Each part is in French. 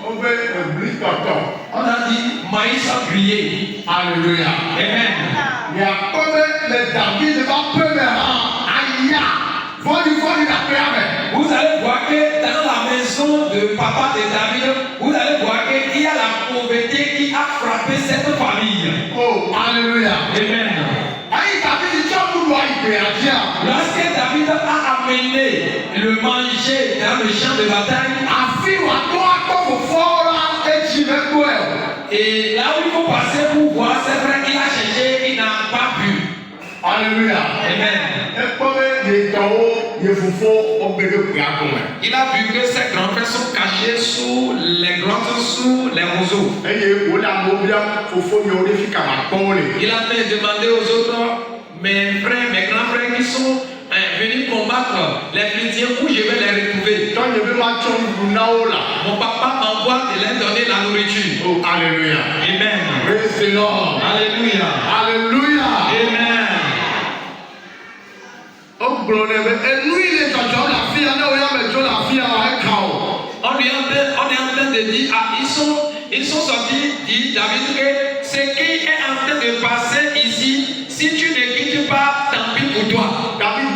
On veut un blé tonton. On a dit maïs à griller. Alléluia. Amen. Il y a comme les David va peu aïe. Vous allez voir que dans la maison de papa de David, vous allez voir qu'il y a la pauvreté qui a frappé cette famille. Oh, alléluia. Amen. Lorsque David a amené le manger dans le champ de bataille, et là où il faut passer pour voir, c'est vrai qu'il a cherché, il n'a pas pu. Alléluia. Amen. Il a vu que ses grands frères sont cachés sous les grottes, sous les roseaux. Il a fait demander aux autres, mes frères, mes grands frères qui sont venus combattre les chrétiens, où je vais les retrouver. Mon papa m'envoie de leur donner la nourriture. Oh, alléluia. Amen. Praise the Lord. Alléluia. Alléluia. Amen. On lui est en train de dire, ah, ils sont sortis, dit David, que ce qui est en train de passer ici, si tu ne quittes pas, tant pis pour toi. David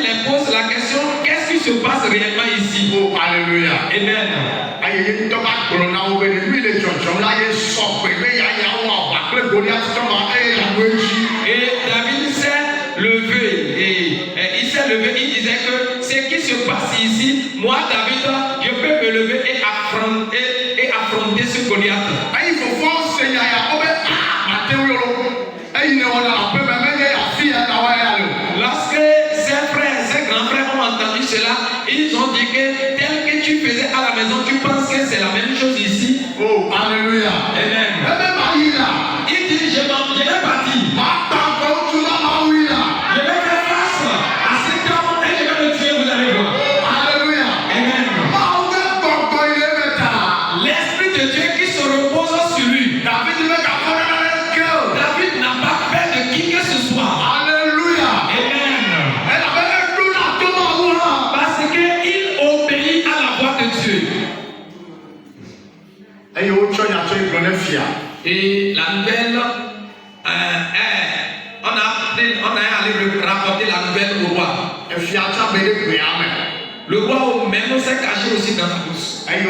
leur pose la question, qu'est-ce qui se passe réellement ici? Oh, alléluia. Amen. Et David s'est levé, et il s'est levé, il disait que ce qui se passe ici, moi David, je peux me lever et affronter ce Goliath. Lorsque ses frères, ses grands frères ont entendu cela, ils ont dit que tel que tu faisais à la maison, tu penses que c'est la même chose ici? Oh, alléluia. Amen. Il dit, je vais partir. Je vais faire face à cet homme et je vais le tuer, vous allez voir. Alléluia. Amen. L'Esprit de Dieu qui se repose sur lui. David n'a pas peur de qui que ce soit. Alléluia. Amen. Parce qu'il obéit à la voix de Dieu. Et la nouvelle, on a allé rapporter la nouvelle au roi. Le roi même s'est caché aussi dans la bouche. Et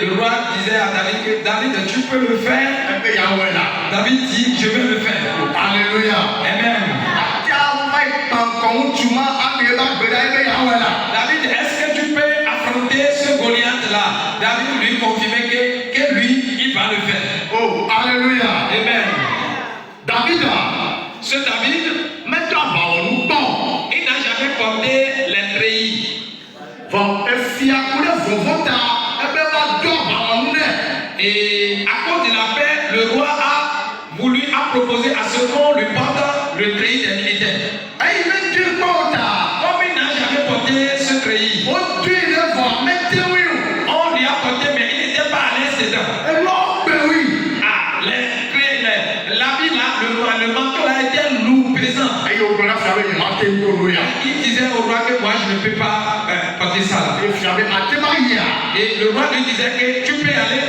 le roi disait à David que David, tu peux le faire. David dit, je vais le faire. Alléluia. Amen. David, est-ce que tu peux affronter ce Goliath-là? David lui confirmait que lui, il va le faire. Oh, alléluia. Amen. David, ce David, il n'a jamais porté les treillis. Et à cause de la paix, le roi a proposé à ce qu'on lui porte le treillis des militaires. Comme il n'a jamais porté ce treillis, on lui a porté, mais il n'était pas à l'aise dedans. Ah, l'habit là, le manteau là était lourd, pesant. Il disait au roi que moi je ne peux pas porter ça là. Et le roi lui disait que tu peux y aller.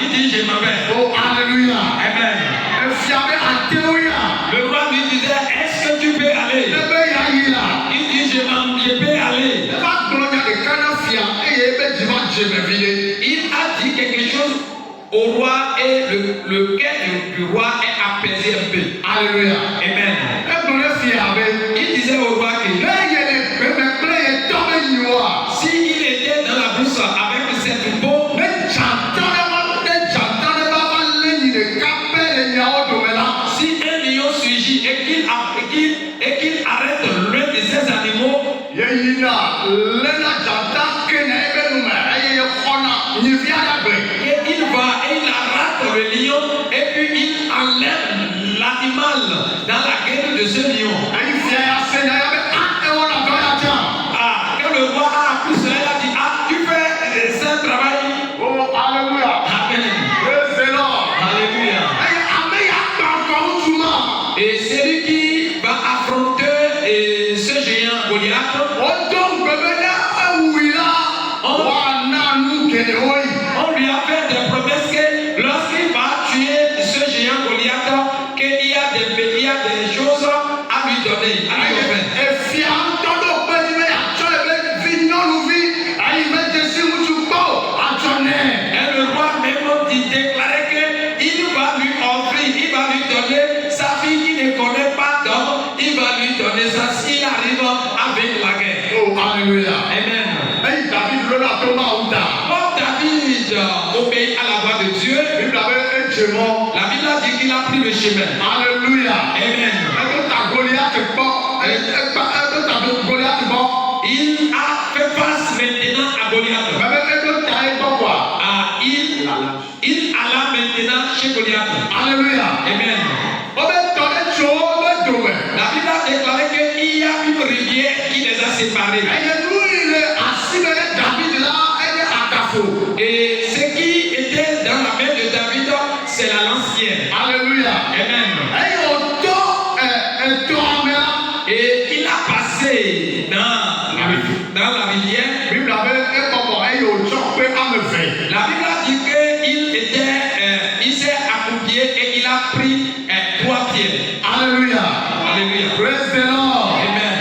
Il dit je m'en vais. Oh, alléluia. Amen. Le roi lui disait est-ce que tu peux aller? Il dit je peux aller. Il a dit quelque chose au roi et le cœur du roi est apaisé un peu. Alléluia. Amen. Il disait au roi que s'il était dans la bourse avec cette peau, si un lion surgit et qu'il arrête l'un de ces animaux, et il va et il arrête le lion et puis il enlève l'animal dans la gueule de ce lion. Ah, quand le roi a appris cela, il a dit ah, tu fais ce travail. Oh, alléluia. Amen. Alléluia. Et celui qui va affronter ce géant Goliath, On lui a fait des promesses que lorsqu'il va tuer ce géant Goliath, qu'il y a des choses à lui donner, à lui offrir. Et le roi même déclarait qu'il va lui offrir, il va lui donner sa fille qui ne connaît pas d'homme, il va lui donner ça s'il arrive avec la guerre. Oh, alléluia. Amen. Hey, David, le Thomas Ouda. Quand David obéit à la voix de Dieu, la Bible a dit qu'il a pris le chemin. Alléluia. Amen. Il a fait face maintenant à Goliath. Il alla maintenant chez Goliath. Alléluia. Amen. La Bible a déclaré qu'il y a une rivière qui les a séparés. Et ce qui était dans la main de David, c'est la lancière. Alléluia. Amen. Et il a passé dans la rivière. La Bible a dit qu'il s'est accroupi et il a pris 3 pierres. Alléluia. Alléluia. Praise the Lord. Amen.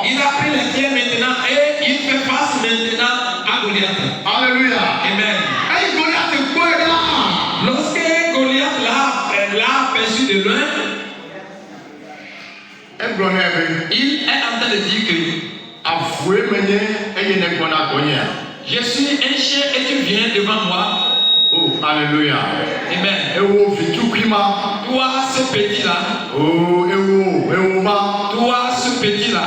Il a pris les pierres maintenant et il fait face maintenant à Goliath. Alléluia. Amen. Lorsque Goliath l'a aperçu de loin, il est en train de dire que je suis un chien et tu viens devant moi. Oh, alléluia. Amen. Toi, ce petit-là. Oh, Toi, ce petit-là.